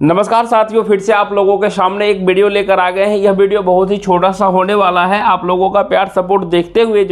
नमस्कार साथियों, फिर से आप लोगों के सामने एक वीडियो लेकर आ गए हैं। यह वीडियो बहुत ही छोटा सा होने वाला है। आप लोगों का प्यार सपोर्ट देखते हुए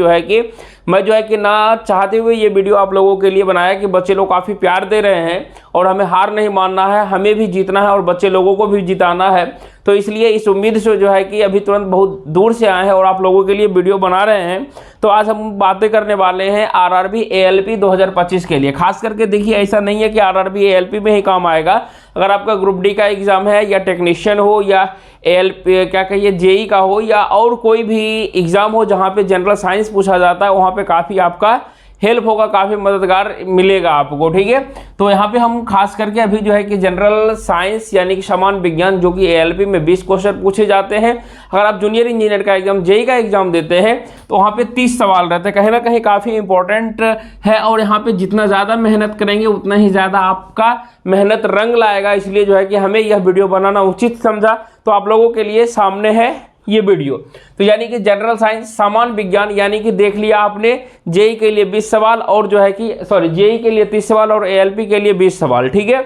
मैं ना चाहते हुए ये वीडियो आप लोगों के लिए बनाया कि बच्चे लोग काफ़ी प्यार दे रहे हैं और हमें हार नहीं मानना है, हमें भी जीतना है और बच्चे लोगों को भी जिताना है। तो इसलिए इस उम्मीद से अभी तुरंत बहुत दूर से आए हैं और आप लोगों के लिए वीडियो बना रहे हैं। तो आज हम बातें करने वाले हैं आरआरबी एएलपी 2025 के लिए। खास करके देखिए, ऐसा नहीं है कि आरआरबी एएलपी में ही काम आएगा। अगर आपका ग्रुप डी का एग्जाम है या टेक्नीशियन हो या एएलपी जेई का हो या और कोई भी एग्जाम हो जहाँ पे जनरल साइंस पूछा जाता है, वहाँ पे काफ़ी आपका हेल्प होगा, काफ़ी मददगार मिलेगा आपको। ठीक है, तो यहाँ पे हम खास करके अभी जनरल साइंस यानी कि सामान्य विज्ञान जो कि एएलपी में 20 क्वेश्चन पूछे जाते हैं। अगर आप जूनियर इंजीनियर का एग्जाम जेई का एग्जाम देते हैं तो वहाँ पे 30 सवाल रहते हैं। कहीं ना कहीं काफ़ी इंपॉर्टेंट है और यहाँ पे जितना ज़्यादा मेहनत करेंगे उतना ही ज़्यादा आपका मेहनत रंग लाएगा। इसलिए हमें यह वीडियो बनाना उचित समझा, तो आप लोगों के लिए सामने है ये वीडियो। तो यानी कि जनरल साइंस सामान्य विज्ञान यानी कि देख लिया आपने, जेई के लिए 20 सवाल और जेई के लिए 30 सवाल और एएलपी के लिए 20 सवाल। ठीक है,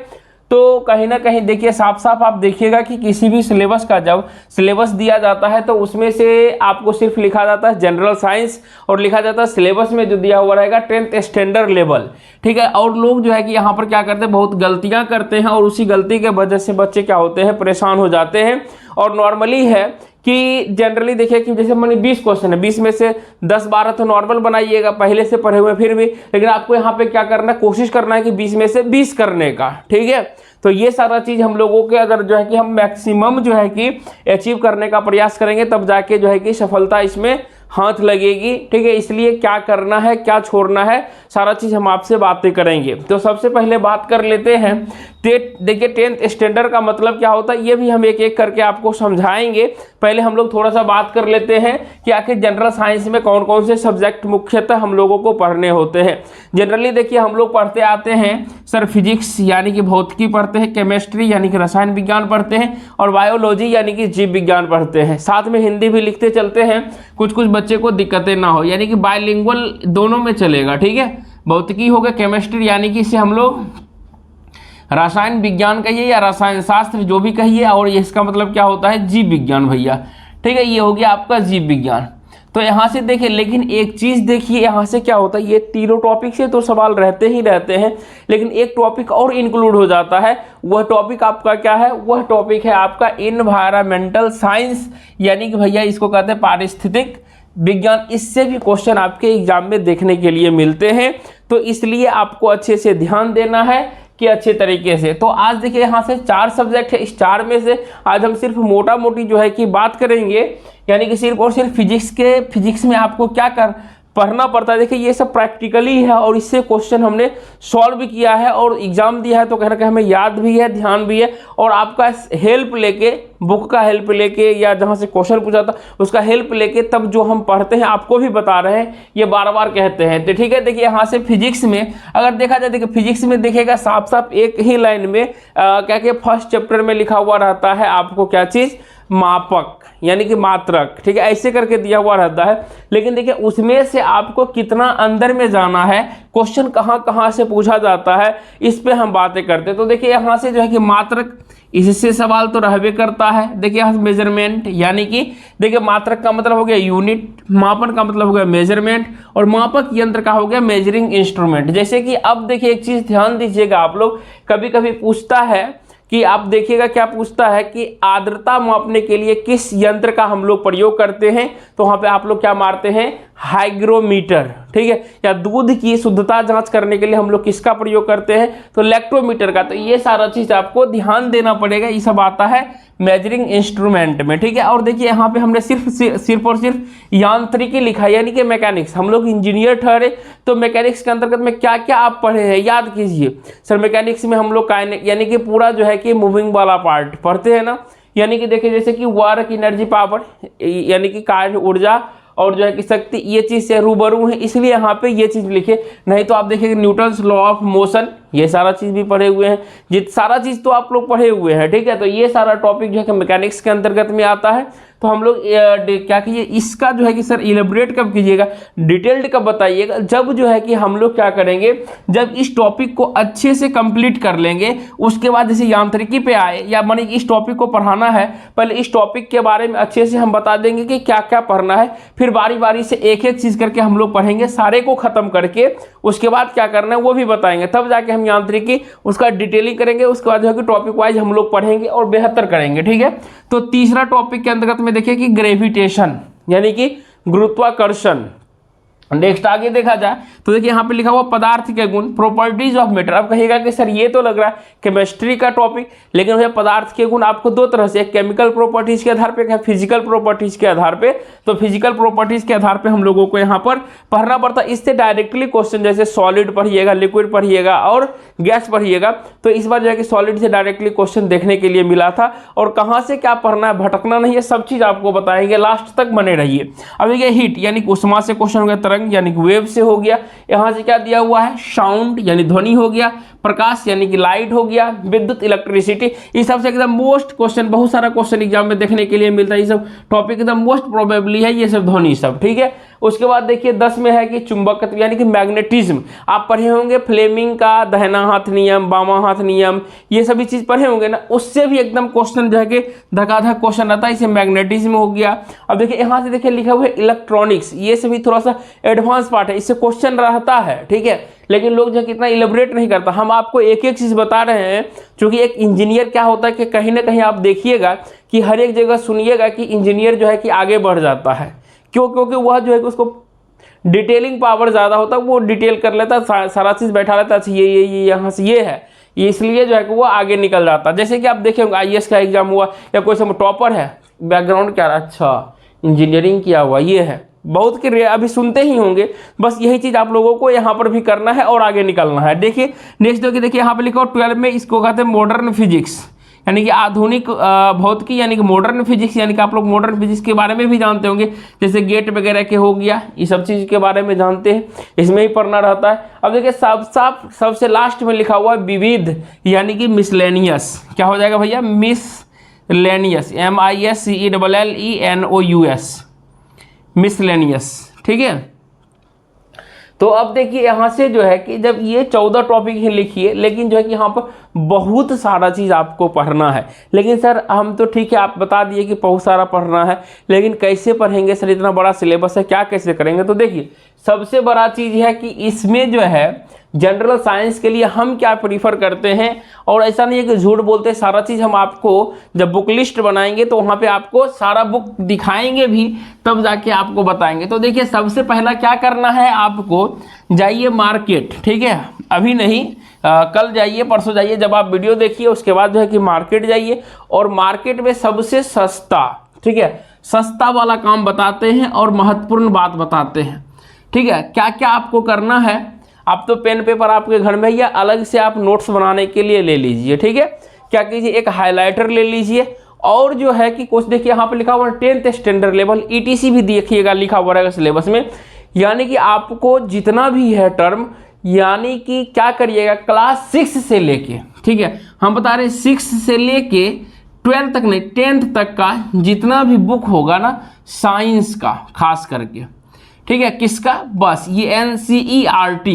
तो कहीं ना कहीं देखिए, साफ साफ आप देखिएगा कि किसी भी सिलेबस का जब सिलेबस दिया जाता है तो उसमें से आपको सिर्फ लिखा जाता है जनरल साइंस और लिखा जाता है सिलेबस में जो दिया हुआ रहेगा 10th स्टैंडर्ड लेवल। ठीक है, और लोग कि यहाँ पर क्या करते हैं, बहुत गलतियाँ करते हैं और उसी गलती के वजह से बच्चे क्या होते हैं, परेशान हो जाते हैं। और नॉर्मली है कि जनरली देखिए कि जैसे मैंने 20 क्वेश्चन है, 20 में से 10-12 तो नॉर्मल बनाइएगा, पहले से पढ़े हुए फिर भी, लेकिन आपको यहाँ पे क्या करना है, कोशिश करना है कि 20 में से 20 करने का। ठीक है, तो ये सारा चीज़ हम लोगों के अगर हम मैक्सिमम अचीव करने का प्रयास करेंगे तब जाके सफलता इसमें हाथ लगेगी। ठीक है, इसलिए क्या करना है, क्या छोड़ना है, सारा चीज़ हम आपसे बातें करेंगे। तो सबसे पहले बात कर लेते हैं, देखिए 10th स्टैंडर्ड का मतलब क्या होता है, ये भी हम एक एक करके आपको समझाएंगे। पहले हम लोग थोड़ा सा बात कर लेते हैं कि आखिर जनरल साइंस में कौन कौन से सब्जेक्ट मुख्यतः हम लोगों को पढ़ने होते हैं। जनरली देखिए हम लोग पढ़ते आते हैं सर फिजिक्स यानी कि भौतिकी पढ़ते हैं, केमिस्ट्री यानी कि रसायन विज्ञान पढ़ते हैं और बायोलॉजी यानी कि जीव विज्ञान पढ़ते हैं। साथ में हिंदी भी लिखते चलते हैं, कुछ बच्चे को दिक्कतें ना हो, यानी कि बायलिंगुअल दोनों में चलेगा। ठीक है, भौतिकी हो गया, केमिस्ट्री यानी कि इसे हम लोग रसायन विज्ञान कहिए या रसायन शास्त्र जो भी कहिए, और इसका मतलब क्या होता है, जीव विज्ञान भैया। ठीक है, ये हो गया आपका जीव विज्ञान। तो यहाँ से देखिए, लेकिन एक चीज़ देखिए यहाँ से क्या होता है, ये तीनों टॉपिक से तो सवाल रहते ही रहते हैं, लेकिन एक टॉपिक और इंक्लूड हो जाता है। वह टॉपिक आपका क्या है, वह टॉपिक है आपका इन्वायरमेंटल साइंस, यानी कि भैया इसको कहते हैं पारिस्थितिक विज्ञान। इससे भी क्वेश्चन आपके एग्जाम में देखने के लिए मिलते हैं, तो इसलिए आपको अच्छे से ध्यान देना है कि अच्छे तरीके से। तो आज देखिए यहाँ से 4 सब्जेक्ट है, इस 4 में से आज हम सिर्फ मोटा मोटी कि बात करेंगे, यानी कि सिर्फ और सिर्फ फिजिक्स में आपको क्या पढ़ना पड़ता है। देखिए ये सब प्रैक्टिकली है और इससे क्वेश्चन हमने सॉल्व भी किया है और एग्जाम दिया है, तो कहीं ना कहीं हमें याद भी है, ध्यान भी है। और आपका हेल्प लेके, बुक का हेल्प लेके या जहाँ से क्वेश्चन पूछा था उसका हेल्प लेके तब जो हम पढ़ते हैं आपको भी बता रहे हैं, ये बार बार कहते हैं। तो ठीक है, देखिए यहाँ से फिजिक्स में अगर देखा जाए, देखिए फिजिक्स में देखिएगा साफ साफ एक ही लाइन में फर्स्ट चैप्टर में लिखा हुआ रहता है आपको क्या चीज़, मापक यानी कि मात्रक। ठीक है, ऐसे करके दिया हुआ रहता है, लेकिन देखिए उसमें से आपको कितना अंदर में जाना है, क्वेश्चन कहाँ कहाँ से पूछा जाता है, इस पे हम बातें करते हैं। तो देखिए यहाँ से कि मात्रक, इससे सवाल तो रहबे करता है। देखिए यहाँ मेजरमेंट यानी कि देखिए मात्रक का मतलब हो गया यूनिट, मापन का मतलब हो गया मेजरमेंट और मापक यंत्र का हो गया मेजरिंग इंस्ट्रूमेंट। जैसे कि अब देखिए एक चीज़ ध्यान दीजिएगा, आप लोग कभी कभी पूछता है कि आप देखिएगा क्या पूछता है कि आर्द्रता मापने के लिए किस यंत्र का हम लोग प्रयोग करते हैं, तो वहाँ पे आप लोग क्या मारते हैं, हाइग्रोमीटर। ठीक है, या दूध की शुद्धता जांच करने के लिए हम लोग किसका प्रयोग करते हैं, तो लैक्टोमीटर का। तो ये सारा चीज़ आपको ध्यान देना पड़ेगा, ये सब आता है मेजरिंग इंस्ट्रूमेंट में। ठीक है, और देखिए यहाँ पे हमने सिर्फ और सिर्फ यांत्रिकी लिखा है, यानी कि मैकेनिक्स। हम लोग इंजीनियर ठहरे तो मैकेनिक्स के अंतर्गत में क्या क्या आप पढ़े हैं याद कीजिए। सर मैकेनिक्स में हम लोग यानी कि पूरा कि मूविंग वाला पार्ट पढ़ते हैं ना, यानी कि देखिए जैसे कि वर्क, एनर्जी, पावर यानी कि कार्य, ऊर्जा और कि शक्ति, ये चीज़ से रूबरू है, इसलिए यहाँ पे ये चीज़ लिखे। नहीं तो आप देखिए न्यूटन्स लॉ ऑफ मोशन, ये सारा चीज़ भी पढ़े हुए हैं, सारा चीज़ तो आप लोग पढ़े हुए हैं। ठीक है, तो ये सारा टॉपिक कि मैकेनिक्स के अंतर्गत में आता है। तो हम लोग क्या कीजिए, इसका जो है कि सर इलेबोरेट कब कीजिएगा, डिटेल्ड कब बताइएगा, जब जो है कि हम लोग क्या करेंगे, जब इस टॉपिक को अच्छे से कंप्लीट कर लेंगे, उसके बाद जैसे यांत्रिकी पे आए या माने इस टॉपिक को पढ़ाना है, पहले इस टॉपिक के बारे में अच्छे से हम बता देंगे कि क्या क्या पढ़ना है, फिर बारी बारी से एक एक चीज करके हम लोग पढ़ेंगे, सारे को खत्म करके उसके बाद क्या करना है वो भी बताएंगे, तब जाके हम यांत्रिकी उसका डिटेलिंग करेंगे, उसके बाद जो है कि टॉपिक वाइज हम लोग पढ़ेंगे और बेहतर करेंगे। ठीक है, तो तीसरा टॉपिक के अंतर्गत में देखिए कि ग्रेविटेशन यानी कि गुरुत्वाकर्षण। नेक्स्ट आगे देखा जाए तो देखिए यहाँ पे लिखा हुआ पदार्थ के गुण, प्रॉपर्टीज ऑफ मैटर। अब कहिएगा कि सर ये तो लग रहा है केमिस्ट्री का टॉपिक, लेकिन भैया पदार्थ के गुण आपको दो तरह से, एक केमिकल प्रॉपर्टीज के आधार पे, एक फिजिकल प्रॉपर्टीज के आधार पे। तो फिजिकल प्रॉपर्टीज के आधार पे हम लोगों को यहाँ पर पढ़ना पड़ता है। इससे डायरेक्टली क्वेश्चन जैसे सॉलिड पढ़िएगा, लिक्विड पढ़िएगा और गैस पढ़िएगा, तो इस बार जो है कि सॉलिड से डायरेक्टली क्वेश्चन देखने के लिए मिला था। और कहाँ से क्या पढ़ना है, भटकना नहीं है, सब चीज आपको बताएंगे, लास्ट तक बने रहिए। अब ये हीट यानी उष्मा से क्वेश्चन हो गया, तरंग यानी कि वेव से हो गया, यहां से क्या दिया हुआ है, साउंड यानी ध्वनि हो गया, प्रकाश यानी कि लाइट हो गया, विद्युत इलेक्ट्रिसिटी। इस सबसे एकदम मोस्ट क्वेश्चन, बहुत सारा क्वेश्चन एग्जाम में देखने के लिए मिलता है, ये सब टॉपिक एकदम मोस्ट प्रोबेबली है, ये सब ध्वनि सब। ठीक है, उसके बाद देखिए 10 में है कि चुंबकत्व यानी कि मैग्नेटिज्म। आप पढ़े होंगे फ्लेमिंग का दाहिना हाथ नियम, बामा हाथ नियम, ये सभी चीज पढ़े होंगे ना, उससे भी एकदम क्वेश्चन जो है कि धकाधक क्वेश्चन आता है, इसे मैग्नेटिज्म हो गया। अब देखिए यहाँ से देखिए लिखा हुआ है इलेक्ट्रॉनिक्स, ये सभी थोड़ा सा एडवांस पार्ट है, इससे क्वेश्चन रहता है। ठीक है, लेकिन लोग जो कितना इलेबोरेट नहीं करता, हम आपको एक एक चीज बता रहे हैं। क्योंकि एक इंजीनियर क्या होता है कि कहीं ना कहीं आप देखिएगा कि हर एक जगह सुनिएगा कि इंजीनियर जो है कि आगे बढ़ जाता है। क्यों? क्योंकि वह जो है कि उसको डिटेलिंग पावर ज़्यादा होता है, वो डिटेल कर लेता है, सारा चीज़ बैठा लेता है, ये यहाँ से ये है, ये इसलिए जो है कि वो आगे निकल जाता है। जैसे कि आप देखें IAS का एग्जाम हुआ या कोई सब टॉपर है, बैकग्राउंड क्या, अच्छा इंजीनियरिंग किया हुआ, ये है, बहुत के अभी सुनते ही होंगे। बस यही चीज़ आप लोगों को यहाँ पर भी करना है और आगे निकलना है। देखिए नेक्स्ट देखिए यहाँ पे लिखा 12 में इसको कहते हैं मॉडर्न फिजिक्स, यानी कि आधुनिक भौतिकी, यानी कि मॉडर्न फिजिक्स, यानी कि आप लोग मॉडर्न फिजिक्स के बारे में भी जानते होंगे, जैसे गेट वगैरह के हो गया, ये सब चीज़ के बारे में जानते हैं, इसमें ही पढ़ना रहता है। अब देखिए सबसे लास्ट में लिखा हुआ है विविध यानी कि मिसलेनियस। क्या हो जाएगा भैया, मिसलेनियस, MISCELLENOUS, मिसलेनियस। ठीक है, तो अब देखिए यहाँ से जो है कि जब ये 14 टॉपिक ही लिखिए, लेकिन जो है कि यहाँ पर बहुत सारा चीज़ आपको पढ़ना है। लेकिन सर हम तो ठीक है आप बता दिए कि बहुत सारा पढ़ना है, लेकिन कैसे पढ़ेंगे सर, इतना बड़ा सिलेबस है, क्या कैसे करेंगे? तो देखिए सबसे बड़ा चीज़ है कि इसमें जो है जनरल साइंस के लिए हम क्या प्रीफर करते हैं, और ऐसा नहीं है कि झूठ बोलते, सारा चीज़ हम आपको जब बुक लिस्ट बनाएंगे तो वहाँ पे आपको सारा बुक दिखाएंगे भी, तब जाके आपको बताएंगे। तो देखिए सबसे पहला क्या करना है, आपको जाइए मार्केट। ठीक है, अभी नहीं, कल जाइए, परसों जाइए, जब आप वीडियो देखिए उसके बाद जो है कि मार्केट जाइए, और मार्केट में सबसे सस्ता, ठीक है, सस्ता वाला काम बताते हैं और महत्वपूर्ण बात बताते हैं। ठीक है, क्या क्या आपको करना है, आप तो पेन पेपर आपके घर में या अलग से आप नोट्स बनाने के लिए ले लीजिए। ठीक है, क्या कीजिए, एक हाइलाइटर ले लीजिए, और जो है कि कुछ देखिए यहाँ पे लिखा हुआ है 10th स्टैंडर्ड लेवल, ETC भी देखिएगा लिखा हुआ रहेगा सिलेबस में। यानी कि आपको जितना भी है टर्म, यानी कि क्या करिएगा, क्लास 6 से लेके, ठीक है हम बता रहे हैं 6 से लेके 12 तक नहीं, 10th तक का जितना भी बुक होगा ना साइंस का खास करके, ठीक है, किसका, बस ये NCERT।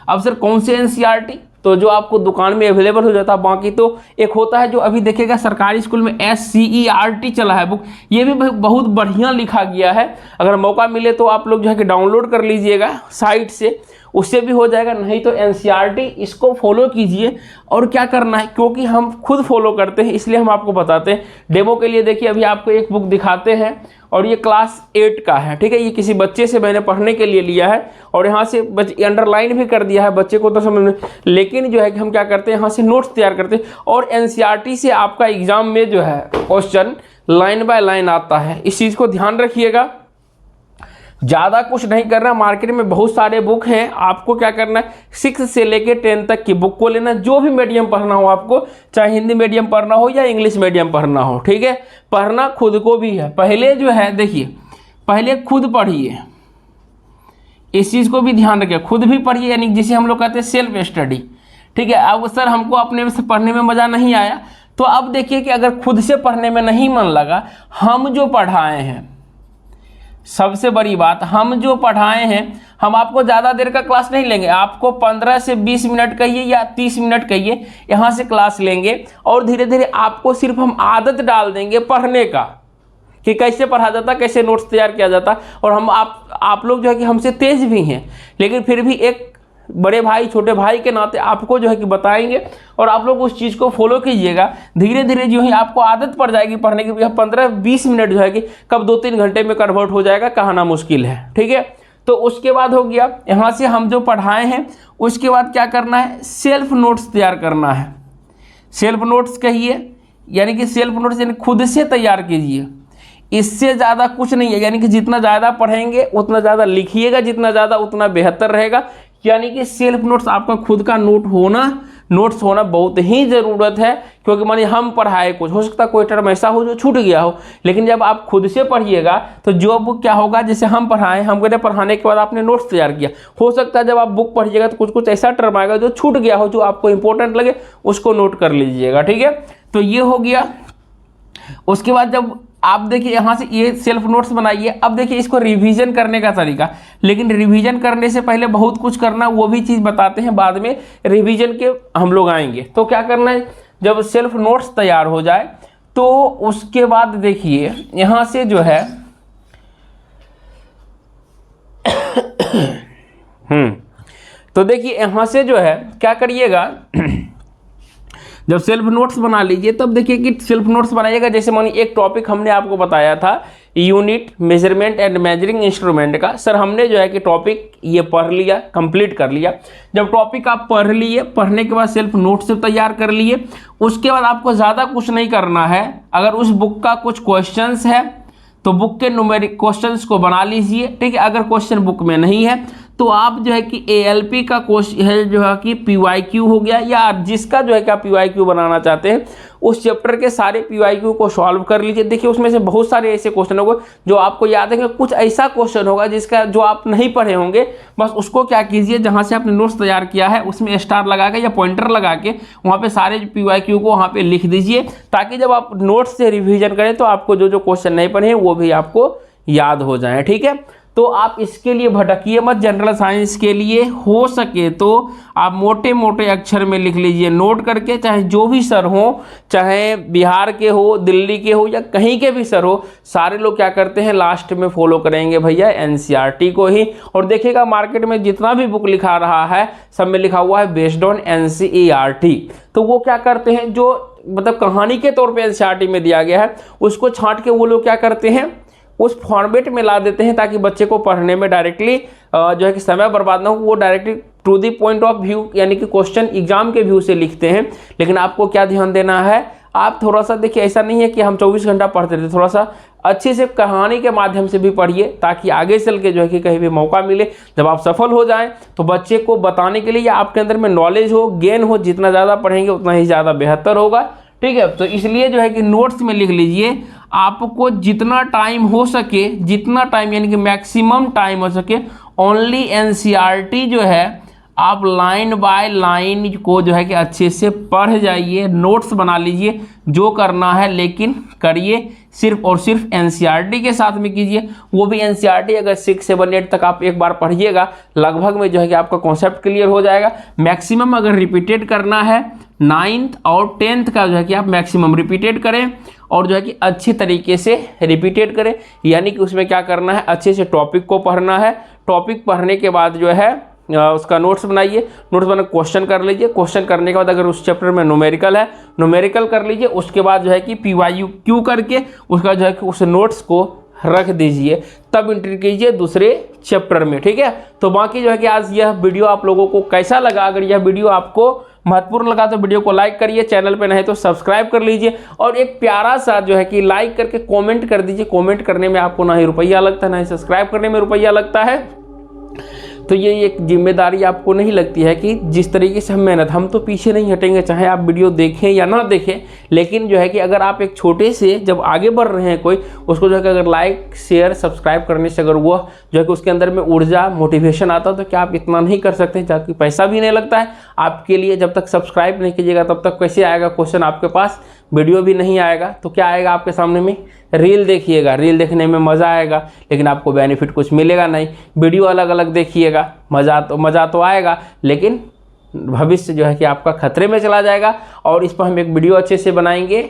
अब सर कौन से NCERT, तो जो आपको दुकान में अवेलेबल हो जाता है, बाकी तो एक होता है जो अभी देखिएगा सरकारी स्कूल में SCERT चला है बुक, ये भी बहुत बढ़िया लिखा गया है। अगर मौका मिले तो आप लोग जो है कि डाउनलोड कर लीजिएगा साइट से, उससे भी हो जाएगा, नहीं तो NCERT इसको फॉलो कीजिए। और क्या करना है, क्योंकि हम खुद फॉलो करते हैं इसलिए हम आपको बताते हैं। डेमो के लिए देखिए अभी आपको एक बुक दिखाते हैं, और ये क्लास 8 का है। ठीक है, ये किसी बच्चे से मैंने पढ़ने के लिए लिया है, और यहाँ से अंडरलाइन भी कर दिया है, बच्चे को तो समझ में, लेकिन जो है कि हम क्या करते हैं, यहाँ से नोट्स तैयार करते हैं। और NCERT से आपका एग्जाम में जो है क्वेश्चन लाइन बाय लाइन आता है, इस चीज़ को ध्यान रखिएगा। ज़्यादा कुछ नहीं करना, मार्केट में बहुत सारे बुक हैं, आपको क्या करना है 6 से लेके 10 तक की बुक को लेना, जो भी मीडियम पढ़ना हो आपको, चाहे हिंदी मीडियम पढ़ना हो या इंग्लिश मीडियम पढ़ना हो। ठीक है, पढ़ना खुद को भी है, पहले जो है देखिए, पहले खुद पढ़िए, इस चीज़ को भी ध्यान रखिए, खुद भी पढ़िए, यानी जिसे हम लोग कहते हैं सेल्फ स्टडी। ठीक है, अब सर हमको अपने से पढ़ने में मज़ा नहीं आया, तो अब देखिए कि अगर खुद से पढ़ने में नहीं मन लगा, हम जो पढ़ाए हैं, सबसे बड़ी बात, हम जो पढ़ाए हैं, हम आपको ज़्यादा देर का क्लास नहीं लेंगे, आपको 15 से 20 मिनट कहिए या 30 मिनट कहिए, यहाँ से क्लास लेंगे और धीरे धीरे आपको सिर्फ हम आदत डाल देंगे पढ़ने का कि कैसे पढ़ा जाता, कैसे नोट्स तैयार किया जाता। और हम आप लोग जो है कि हमसे तेज भी हैं, लेकिन फिर भी एक बड़े भाई छोटे भाई के नाते आपको जो है कि बताएंगे और आप लोग उस चीज़ को फॉलो कीजिएगा। धीरे धीरे जो है आपको आदत पड़ जाएगी पढ़ने की। 15-20 मिनट जो है कि कब 2-3 घंटे में कन्वर्ट हो जाएगा, कहना मुश्किल है। ठीक है, तो उसके बाद हो गया यहाँ से हम जो पढ़ाए हैं, उसके बाद क्या करना है, सेल्फ नोट्स तैयार करना है। सेल्फ नोट्स कहिए, यानी कि सेल्फ नोट्स यानी खुद से तैयार कीजिए, इससे ज़्यादा कुछ नहीं है। यानी कि जितना ज़्यादा पढ़ेंगे उतना ज़्यादा लिखिएगा, जितना ज़्यादा उतना बेहतर रहेगा। यानी कि सेल्फ नोट्स, आपका खुद का नोट्स होना बहुत ही ज़रूरत है। क्योंकि मानिए हम पढ़ाए कुछ, हो सकता है कोई टर्म ऐसा हो जो छूट गया हो, लेकिन जब आप खुद से पढ़िएगा तो जो बुक क्या होगा, जैसे हम पढ़ाएं, हम कहते पढ़ाने के बाद आपने नोट्स तैयार किया, हो सकता है जब आप बुक पढ़िएगा तो कुछ ऐसा टर्म आएगा जो छूट गया हो, जो आपको इंपॉर्टेंट लगे उसको नोट कर लीजिएगा। ठीक है, तो ये हो गया। उसके बाद जब आप देखिए यहाँ से ये सेल्फ नोट्स बनाइए। अब देखिए इसको रिवीजन करने का तरीका, लेकिन रिवीजन करने से पहले बहुत कुछ करना, वो भी चीज़ बताते हैं बाद में, रिवीजन के हम लोग आएंगे। तो क्या करना है, जब सेल्फ नोट्स तैयार हो जाए तो उसके बाद देखिए यहाँ से जो है तो देखिए यहाँ से जो है क्या करिएगा, जब सेल्फ नोट्स बना लीजिए तब देखिए कि सेल्फ नोट्स बनाइएगा। जैसे मानिए एक टॉपिक हमने आपको बताया था unit measurement and measuring instrument का, सर हमने जो है कि टॉपिक ये पढ़ लिया, कंप्लीट कर लिया। जब टॉपिक आप पढ़ लिए, पढ़ने के बाद सेल्फ नोट्स तैयार कर लिए, उसके बाद आपको ज़्यादा कुछ नहीं करना है। अगर उस बुक का कुछ क्वेश्चंस है तो बुक के न्यूमेरिक क्वेश्चंस को बना लीजिए। ठीक है, अगर क्वेश्चन बुक में नहीं है तो आप जो है कि ALP का क्वेश्चन है जो है कि PYQ हो गया, या जिसका जो है कि आप PYQ बनाना चाहते हैं उस चैप्टर के सारे PYQ को सॉल्व कर लीजिए। देखिए उसमें से बहुत सारे ऐसे क्वेश्चन होंगे जो आपको याद है, कुछ ऐसा क्वेश्चन होगा जिसका जो आप नहीं पढ़े होंगे, बस उसको क्या कीजिए, जहाँ से आपने नोट्स तैयार किया है उसमें स्टार लगा के या पॉइंटर लगा के वहाँ पे सारे PYQ को वहाँ पे लिख दीजिए, ताकि जब आप नोट्स से रिविजन करें तो आपको जो क्वेश्चन नहीं पढ़े हैं वो भी आपको याद हो जाए। ठीक है, तो आप इसके लिए भटकिए मत। जनरल साइंस के लिए हो सके तो आप मोटे मोटे अक्षर में लिख लीजिए, नोट करके, चाहे जो भी सर हो, चाहे बिहार के हो, दिल्ली के हो या कहीं के भी सर हो, सारे लोग क्या करते हैं लास्ट में फॉलो करेंगे भैया NCERT को ही। और देखिएगा मार्केट में जितना भी बुक लिखा रहा है सब में लिखा हुआ है बेस्ड ऑन NCERT। तो वो क्या करते हैं, जो मतलब कहानी के तौर पे NCERT में दिया गया है उसको छांट के वो लोग क्या करते हैं उस फॉर्मेट में ला देते हैं, ताकि बच्चे को पढ़ने में डायरेक्टली जो है कि समय बर्बाद ना हो। वो directly to the point of view, यानी कि क्वेश्चन एग्जाम के व्यू से लिखते हैं। लेकिन आपको क्या ध्यान देना है, आप थोड़ा सा देखिए, ऐसा नहीं है कि हम 24 घंटा पढ़ते थे, थोड़ा सा अच्छे से कहानी के माध्यम से भी पढ़िए, ताकि आगे चल के जो है कि कहीं भी मौका मिले, जब आप सफल हो जाएं तो बच्चे को बताने के लिए या आपके अंदर में नॉलेज हो, गेन हो, जितना ज़्यादा पढ़ेंगे उतना ही ज़्यादा बेहतर होगा। ठीक है, तो इसलिए जो है कि नोट्स में लिख लीजिए, आपको जितना टाइम हो सके, जितना टाइम यानी कि मैक्सिमम टाइम हो सके, ओनली NCERT जो है आप लाइन बाय लाइन को जो है कि अच्छे से पढ़ जाइए, नोट्स बना लीजिए, जो करना है लेकिन करिए सिर्फ और सिर्फ NCERT के साथ में कीजिए। वो भी NCERT अगर 6, 7, 8 तक आप एक बार पढ़िएगा, लगभग में जो है कि आपका कॉन्सेप्ट क्लियर हो जाएगा। मैक्सिमम अगर रिपीटेड करना है 9th और 10th का जो है कि आप मैक्सिमम रिपीटेड करें, और जो है कि अच्छे तरीके से रिपीटेड करें। यानी कि उसमें क्या करना है, अच्छे से टॉपिक को पढ़ना है। टॉपिक पढ़ने के बाद जो है उसका नोट्स बनाइए, नोट्स बना क्वेश्चन कर लीजिए। क्वेश्चन करने के बाद अगर उस चैप्टर में न्यूमेरिकल है, न्यूमेरिकल कर लीजिए। उसके बाद जो है कि PYQ करके उसका जो है कि उस नोट्स को रख दीजिए, तब एंट्री कीजिए दूसरे चैप्टर में। ठीक है, तो बाकी जो है कि आज यह वीडियो आप लोगों को कैसा लगा, अगर यह वीडियो आपको महत्वपूर्ण लगा तो वीडियो को लाइक करिए, चैनल पे नहीं तो सब्सक्राइब कर लीजिए, और एक प्यारा सा जो है कि लाइक करके कमेंट कर दीजिए। कमेंट करने में आपको ना ही रुपया लगता है, ना ही सब्सक्राइब करने में रुपया लगता है। तो ये एक जिम्मेदारी आपको नहीं लगती है कि जिस तरीके से हम मेहनत, हम तो पीछे नहीं हटेंगे, चाहे आप वीडियो देखें या ना देखें, लेकिन जो है कि अगर आप एक छोटे से जब आगे बढ़ रहे हैं कोई, उसको जो है कि अगर लाइक शेयर सब्सक्राइब करने से अगर वो जो है कि उसके अंदर में ऊर्जा मोटिवेशन आता तो क्या आप इतना नहीं कर सकते, ताकि पैसा भी नहीं लगता है आपके लिए। जब तक सब्सक्राइब नहीं कीजिएगा तब तक कैसे आएगा क्वेश्चन आपके पास, वीडियो भी नहीं आएगा तो क्या आएगा आपके सामने में, रील देखिएगा, रील देखने में मज़ा आएगा लेकिन आपको बेनिफिट कुछ मिलेगा नहीं। वीडियो अलग अलग देखिएगा, मज़ा तो आएगा लेकिन भविष्य जो है कि आपका खतरे में चला जाएगा। और इस पर हम एक वीडियो अच्छे से बनाएंगे,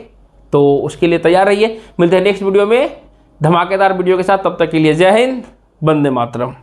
तो उसके लिए तैयार रहिए। मिलते हैं नेक्स्ट वीडियो में धमाकेदार वीडियो के साथ, तब तक के लिए जय हिंद, वंदे मातरम।